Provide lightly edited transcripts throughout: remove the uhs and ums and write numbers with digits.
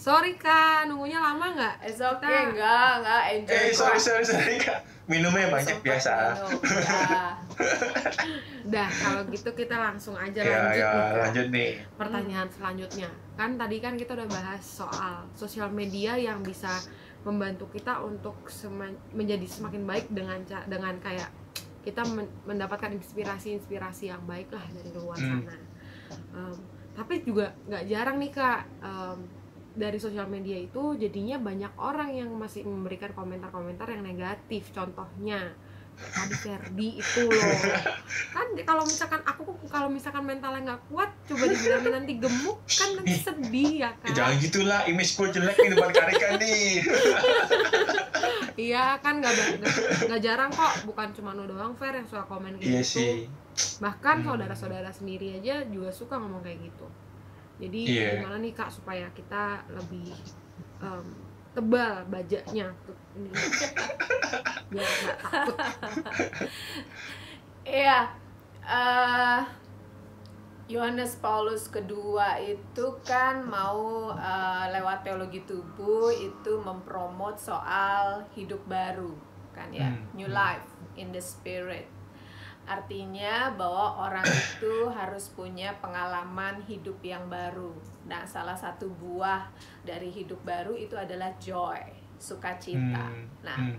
Sorry Kak, nunggunya lama nggak? It's okay, enggak enjoy. Sorry Kak. Minumnya banyak biasa. Dah, kalau gitu kita langsung aja lanjut nih. Pertanyaan selanjutnya. Kan tadi kan kita udah bahas soal sosial media yang bisa membantu kita untuk menjadi semakin baik dengan kayak kita mendapatkan inspirasi yang baik lah dari luar sana. Tapi juga nggak jarang nih Kak, dari sosial media itu jadinya banyak orang yang masih memberikan komentar-komentar yang negatif. Contohnya tadi Ferdi itu loh, kan kalau misalkan mentalnya nggak kuat, coba dibilangin nanti gemuk, kan nanti sedih ya kan. Jangan gitulah, image gue jelek nih depan Karika nih. Iya kan, nggak jarang kok, bukan cuma lo doang Fer yang suka komen gitu. Iya sih. Bahkan saudara-saudara sendiri aja juga suka ngomong kayak gitu. Jadi gimana nih Kak supaya kita lebih tebal bajanya biar nggak takut. Iya, Yohanes Paulus kedua itu kan mau lewat teologi tubuh itu mempromot soal hidup baru kan ya, new life in the spirit. Artinya bahwa orang itu harus punya pengalaman hidup yang baru. Nah, salah satu buah dari hidup baru itu adalah joy, sukacita. Nah,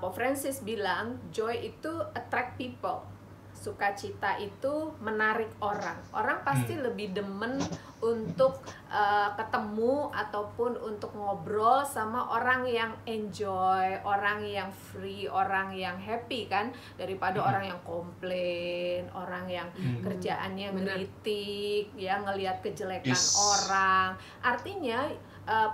Pope Francis bilang joy itu attract people, sukacita itu menarik orang. Orang pasti lebih demen untuk ketemu ataupun untuk ngobrol sama orang yang enjoy, orang yang free, orang yang happy kan, daripada orang yang komplain, orang yang kerjaannya ngeritik, ya ngelihat kejelekan orang. Artinya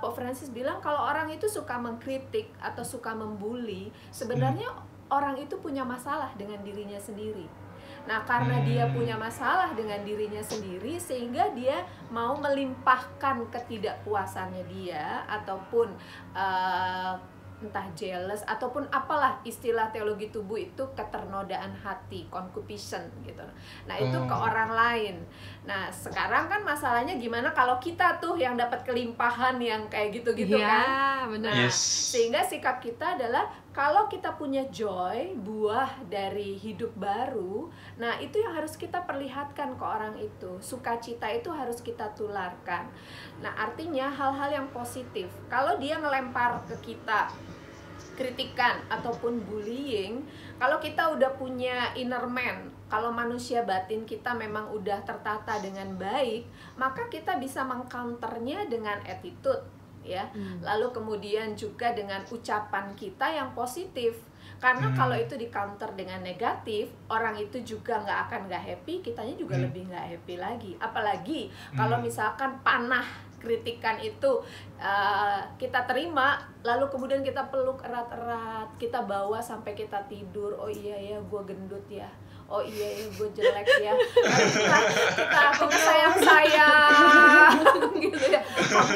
Pope Francis bilang kalau orang itu suka mengkritik atau suka membuli, sebenarnya orang itu punya masalah dengan dirinya sendiri. Nah, karena dia punya masalah dengan dirinya sendiri, sehingga dia mau melimpahkan ketidakpuasannya dia, ataupun entah jealous, ataupun apalah istilah teologi tubuh itu, keternodaan hati, concupiscence gitu. Nah, itu ke orang lain. Nah, sekarang kan masalahnya gimana kalau kita tuh yang dapat kelimpahan yang kayak gitu-gitu kan? Benar. Nah, sehingga sikap kita adalah kalau kita punya joy, buah dari hidup baru, nah itu yang harus kita perlihatkan ke orang itu. Sukacita itu harus kita tularkan. Nah, artinya hal-hal yang positif. Kalau dia ngelempar ke kita kritikan ataupun bullying, kalau kita udah punya inner man, kalau manusia batin kita memang udah tertata dengan baik, maka kita bisa mengcounternya dengan attitude, ya. Lalu kemudian juga dengan ucapan kita yang positif. Karena kalau itu di counter dengan negatif, orang itu juga nggak happy, kitanya juga lebih nggak happy lagi. Apalagi kalau misalkan panah kritikan itu kita terima, lalu kemudian kita peluk erat-erat, kita bawa sampai kita tidur. Oh iya ya, gue gendut ya. Oh iya ya, gue jelek ya. Kita sayang gitu ya.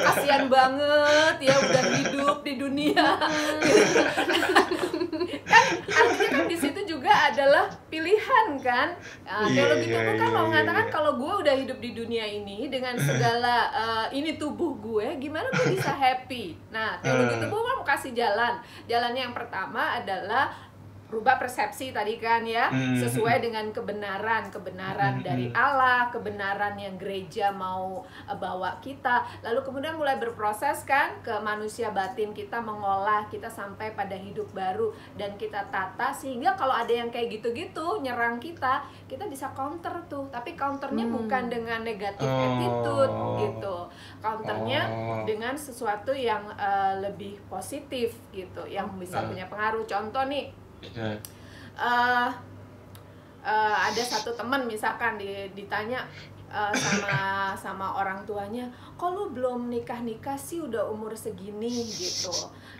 Kasihan banget ya, udah hidup di dunia. Kan artinya kan di situ juga adalah pilihan kan. Teologi tubuh kan mau mengatakan kalau gue udah hidup di dunia ini dengan segala ini tubuh gue, gimana gue bisa happy. Nah, teologi tubuh kan mau kasih jalan. Jalannya yang pertama adalah rubah persepsi tadi kan ya, sesuai dengan kebenaran dari Allah, kebenaran yang gereja mau bawa kita. Lalu kemudian mulai berproses kan ke manusia batin kita, mengolah kita sampai pada hidup baru, dan kita tata sehingga kalau ada yang kayak gitu-gitu nyerang kita bisa counter tuh. Tapi counternya bukan dengan negatif attitude gitu, counternya dengan sesuatu yang lebih positif gitu, yang bisa punya pengaruh. Contoh nih, ada satu teman misalkan ditanya sama orang tuanya, kok lu belum nikah sih udah umur segini gitu.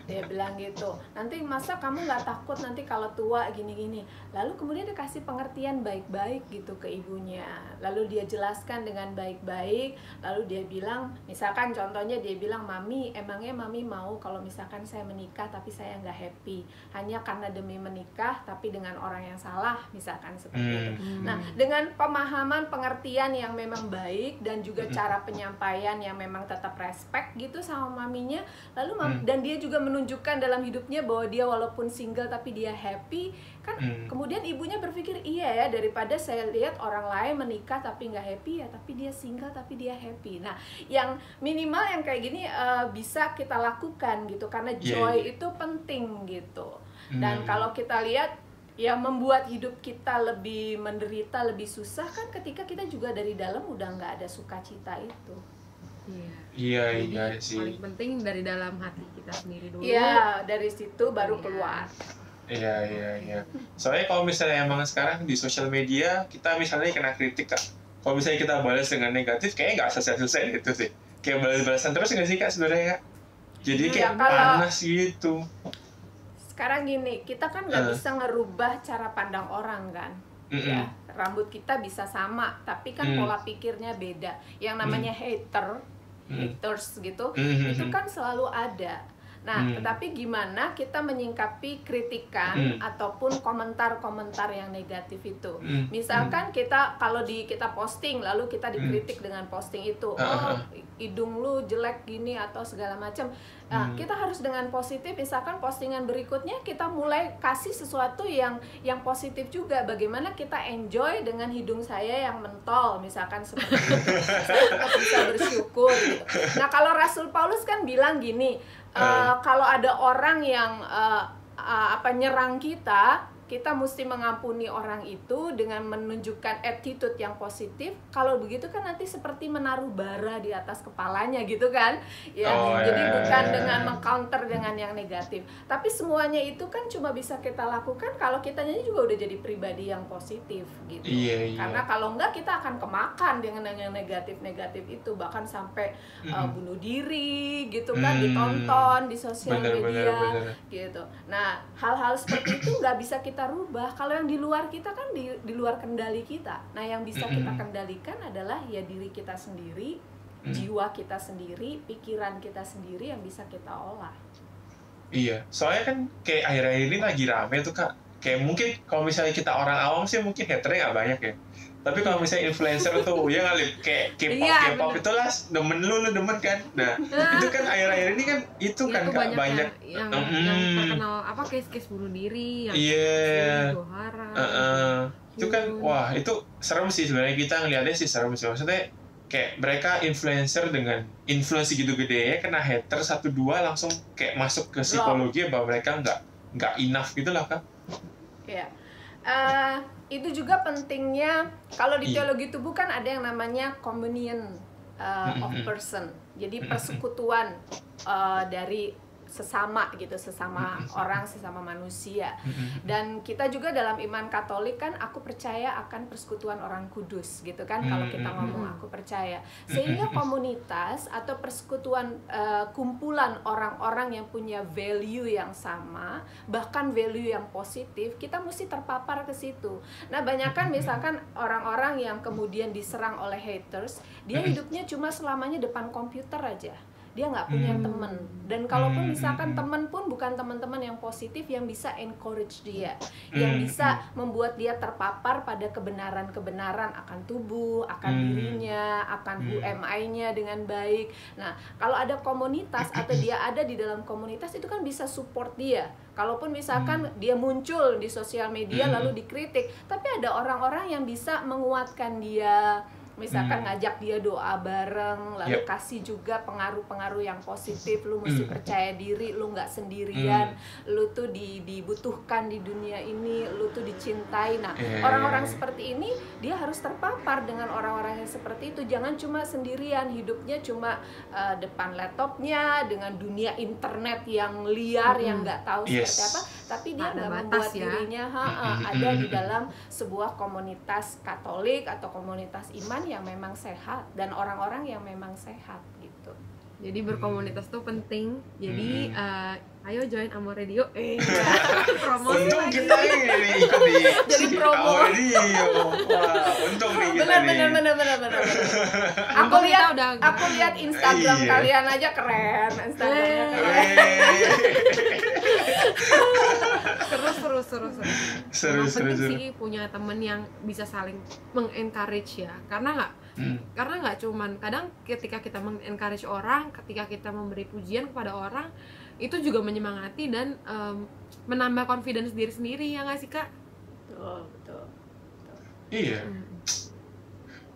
Dia bilang gitu, nanti masa kamu nggak takut nanti kalau tua gini-gini. Lalu kemudian dia kasih pengertian baik-baik gitu ke ibunya, lalu dia jelaskan dengan baik-baik. Lalu dia bilang, misalkan contohnya dia bilang, mami, emangnya mami mau kalau misalkan saya menikah tapi saya nggak happy hanya karena demi menikah tapi dengan orang yang salah, misalkan seperti itu. Nah, dengan pemahaman pengertian yang memang baik dan juga cara penyampaian yang memang tetap respect gitu sama maminya, lalu dan dia juga menunjukkan dalam hidupnya bahwa dia walaupun single tapi dia happy kan. Kemudian ibunya berpikir, iya ya, daripada saya lihat orang lain menikah tapi nggak happy, ya tapi dia single tapi dia happy. Nah, yang minimal yang kayak gini bisa kita lakukan gitu, karena joy itu penting gitu. Dan kalau kita lihat yang membuat hidup kita lebih menderita, lebih susah kan ketika kita juga dari dalam udah nggak ada sukacita itu. Iya sih. Paling penting dari dalam hati kita sendiri dulu. Iya, dari situ baru keluar. Iya. Soalnya kalau misalnya emang sekarang di sosial media kita misalnya kena kritik Kak, kalau misalnya kita balas dengan negatif, kayaknya nggak selesai gitu sih. Kayak balas-balasan terus nggak sih Kak sebenarnya Kak? Jadi kayak panas gitu. Sekarang gini, kita kan nggak bisa ngerubah cara pandang orang kan, ya. Rambut kita bisa sama, tapi kan pola pikirnya beda. Yang namanya haters gitu, itu kan selalu ada. Nah, tetapi gimana kita menyingkapi kritikan ataupun komentar-komentar yang negatif itu? Misalkan kalau kita posting lalu kita dikritik dengan posting itu, hidung lu jelek gini atau segala macam. Nah, kita harus dengan positif. Misalkan postingan berikutnya kita mulai kasih sesuatu yang positif juga. Bagaimana kita enjoy dengan hidung saya yang mentol, misalkan seperti itu. Saya tetap bisa bersyukur gitu. Nah, kalau Rasul Paulus kan bilang gini, kalau ada orang yang nyerang kita mesti mengampuni orang itu dengan menunjukkan attitude yang positif. Kalau begitu kan nanti seperti menaruh bara di atas kepalanya gitu kan ya. Jadi bukan dengan mengcounter dengan yang negatif, tapi semuanya itu kan cuma bisa kita lakukan kalau kitanya juga udah jadi pribadi yang positif gitu. Karena kalau enggak kita akan kemakan dengan yang negatif-negatif itu, bahkan sampai bunuh diri gitu kan, ditonton di sosial media gitu. Nah, hal-hal seperti itu nggak bisa kita rubah. Kalau yang di luar kita kan di luar kendali kita. Nah, yang bisa kita kendalikan adalah ya diri kita sendiri, jiwa kita sendiri, pikiran kita sendiri yang bisa kita olah. Iya, soalnya kan kayak akhir-akhir ini lagi rame tuh Kak. Kayak mungkin kalau misalnya kita orang awam sih mungkin haternya nggak banyak ya. Tapi kalau misalnya influencer tuh, ya kali kayak K-pop itu lah, lu demen kan. Nah, itu kan akhir-akhir ini kan itu kan Kak, banyak yang terkenal case bunuh diri, yang Johara. Itu kan wah, itu serem sih sebenarnya, kita ngeliatnya sih serem sih. Maksudnya kayak mereka influencer dengan influence gitu gede ya, kena hater 1-2 langsung kayak masuk ke psikologi bahwa mereka nggak enough gitu lah Kak. Iya. Itu juga pentingnya kalau di teologi tubuh kan ada yang namanya communion of person. Jadi persekutuan dari sesama gitu, sesama orang, sesama manusia. Dan kita juga dalam iman Katolik kan aku percaya akan persekutuan orang kudus gitu kan, kalau kita ngomong aku percaya. Sehingga komunitas atau persekutuan kumpulan orang-orang yang punya value yang sama, bahkan value yang positif, kita mesti terpapar ke situ. Nah, banyak kan misalkan orang-orang yang kemudian diserang oleh haters, dia hidupnya cuma selamanya depan komputer aja. Dia nggak punya teman, dan kalaupun misalkan teman pun bukan teman-teman yang positif yang bisa encourage dia, yang bisa membuat dia terpapar pada kebenaran-kebenaran akan tubuh, akan dirinya, akan who am I-nya dengan baik. Nah, kalau ada komunitas atau dia ada di dalam komunitas itu kan bisa support dia. Kalaupun misalkan dia muncul di sosial media lalu dikritik, tapi ada orang-orang yang bisa menguatkan dia. Misalkan ngajak dia doa bareng, lalu kasih juga pengaruh-pengaruh yang positif. Lu mesti percaya diri, lu nggak sendirian, lu tuh dibutuhkan di dunia ini, lu tuh dicintai. Nah, orang-orang seperti ini dia harus terpapar dengan orang-orang yang seperti itu. Jangan cuma sendirian, hidupnya cuma depan laptopnya dengan dunia internet yang liar, yang nggak tahu seperti apa. Tapi dia nggak membuat dirinya ada di dalam sebuah komunitas Katolik atau komunitas iman yang memang sehat dan orang-orang yang memang sehat gitu. Jadi berkomunitas tuh penting. Jadi ayo join Amo Radio. Promosi Untung lagi. kita ini ikut di Jadi promo. Amo Radio. Wah, untung nih kita nih. Bener. Aku lihat Instagram Iya. kalian aja keren. Instagramnya keren. Seru. Penting sih punya temen yang bisa saling mengencourage ya, karena nggak cuman kadang ketika kita mengencourage orang, ketika kita memberi pujian kepada orang, itu juga menyemangati dan menambah confidence diri sendiri, ya nggak sih Kak? Betul. Iya.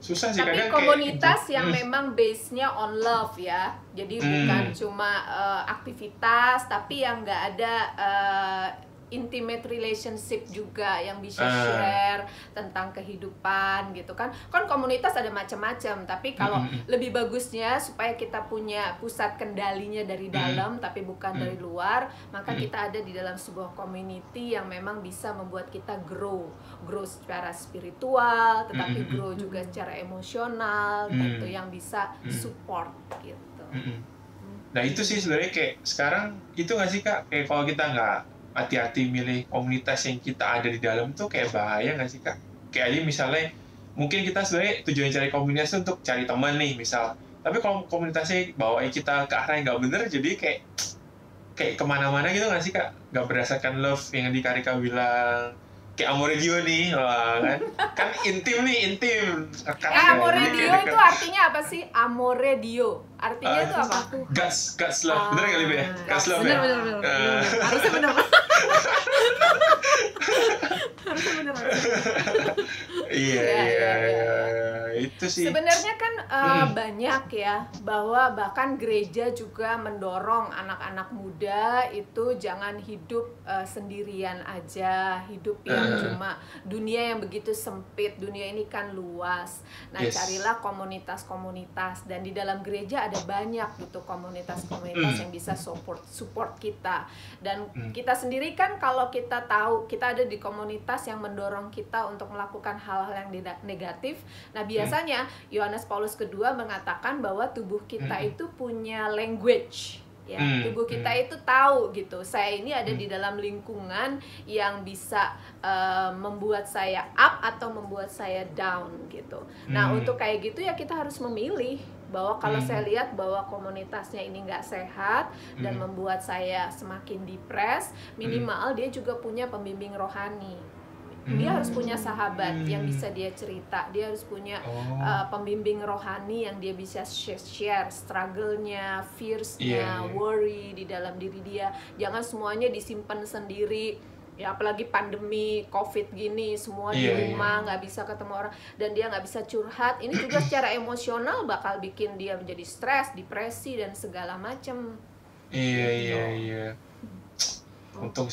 Susah sih Tapi kadang komunitas kayak, yang memang base-nya on love ya. Jadi bukan cuma aktivitas, tapi yang nggak ada intimate relationship juga yang bisa share tentang kehidupan gitu kan. Kan komunitas ada macam-macam, tapi kalau lebih bagusnya supaya kita punya pusat kendalinya dari dalam tapi bukan dari luar, maka kita ada di dalam sebuah community yang memang bisa membuat kita grow secara spiritual, tetapi grow juga secara emosional gitu, yang bisa support gitu. Nah itu sih sebenarnya kayak sekarang itu nggak sih Kak, kayak kalau kita nggak hati-hati milih komunitas yang kita ada di dalam tuh kayak bahaya nggak sih Kak? Kayak aja misalnya mungkin kita sebenarnya tujuan cari komunitas untuk cari teman nih misal, tapi kalau komunitasnya bawain kita ke arah yang nggak bener, jadi kayak kemana-mana gitu nggak sih Kak? Nggak berdasarkan love yang di Karika bilang, kayak Amo Radio nih, wah kan intim nih, intim. Amo Radio itu artinya apa sih? Amo Radio artinya itu apa? Gas love, bener nggak Lib ya? Gas love ya? Bener. Harusnya bener. Iya, itu sih. Sebenarnya kan banyak ya, bahwa bahkan gereja juga mendorong anak-anak muda itu jangan hidup sendirian aja, hidup yang cuma dunia yang begitu sempit, dunia ini kan luas. Nah, carilah komunitas-komunitas, dan di dalam gereja ada banyak gitu komunitas-komunitas yang bisa support kita. Dan kita sendiri kan kalau kita tahu kita ada di komunitas yang mendorong kita untuk melakukan hal-hal yang negatif, nah biasanya Yohanes Paulus kedua mengatakan bahwa tubuh kita itu punya language ya, tubuh kita itu tahu gitu, saya ini ada di dalam lingkungan yang bisa membuat saya up atau membuat saya down gitu. Nah untuk kayak gitu ya kita harus memilih bahwa kalau saya lihat bahwa komunitasnya ini nggak sehat dan membuat saya semakin depres, minimal dia juga punya pembimbing rohani. Dia harus punya sahabat yang bisa dia cerita, dia harus punya pembimbing rohani yang dia bisa share struggle-nya, fears-nya, worry di dalam diri dia. Jangan semuanya disimpan sendiri. Ya apalagi pandemi COVID gini, semua di rumah, nggak bisa ketemu orang, dan dia nggak bisa curhat. Ini juga secara emosional bakal bikin dia menjadi stres, depresi, dan segala macam. Iya. Untung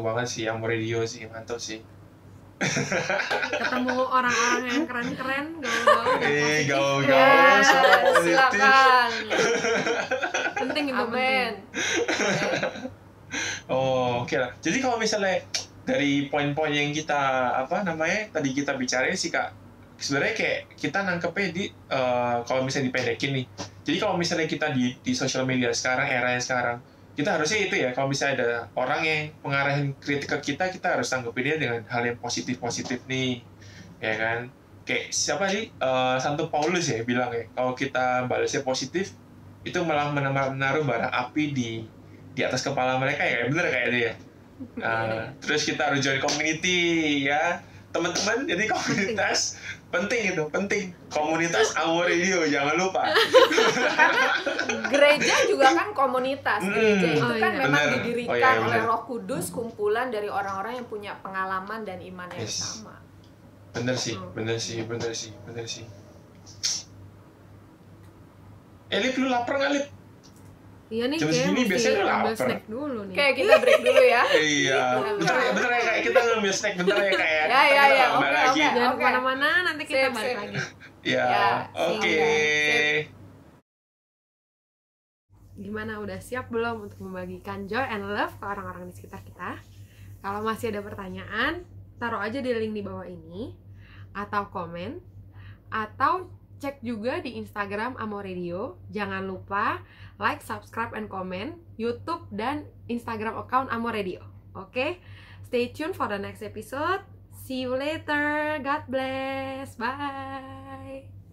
banget sih Amo Radio sih, mantap sih. Ketemu orang-orang yang keren-keren, gaul silakan. Penting itu. Amen. Oke lah. Jadi kalau misalnya dari poin-poin yang kita tadi kita bicarain sih Kak, sebenarnya kayak kita nangkepnya di kalau misalnya dipendekin nih. Jadi kalau misalnya kita di sosial media sekarang, era yang sekarang, kita harusnya itu ya, kalau misalnya ada orang yang mengarahin kritik ke kita harus tanggepin dia dengan hal yang positif nih, ya kan? Kayak siapa sih Santo Paulus ya bilang ya, kalau kita balasnya positif itu malah menaruh bara api di atas kepala mereka ya, bener kayak dia. Terus kita harus join community ya, teman-teman. Jadi komunitas penting, komunitas Amo Radio, jangan lupa. Karena gereja juga kan komunitas. Gereja itu kan memang didirikan oleh Roh Kudus, kumpulan dari orang-orang yang punya pengalaman dan iman yang sama. Bener sih. Lip, lu lapar nggak, Lip? Iya nih, jam kayak segini biasanya mesti ambil lapar. snack dulu nih. Kayak kita break dulu ya. Iya, bentar ya kayak kita ngambil snack bentar ya kayak. Ya, oke. Jangan kemana-mana, nanti kita balik lagi. Ya, oke. Gimana, udah siap belum untuk membagikan joy and love ke orang-orang di sekitar kita? Kalau masih ada pertanyaan, taruh aja di link di bawah ini, atau komen, atau cek juga di Instagram Amo Radio. Jangan lupa like, subscribe, and comment YouTube dan Instagram account Amo Radio. Oke, stay tuned for the next episode. See you later. God bless. Bye.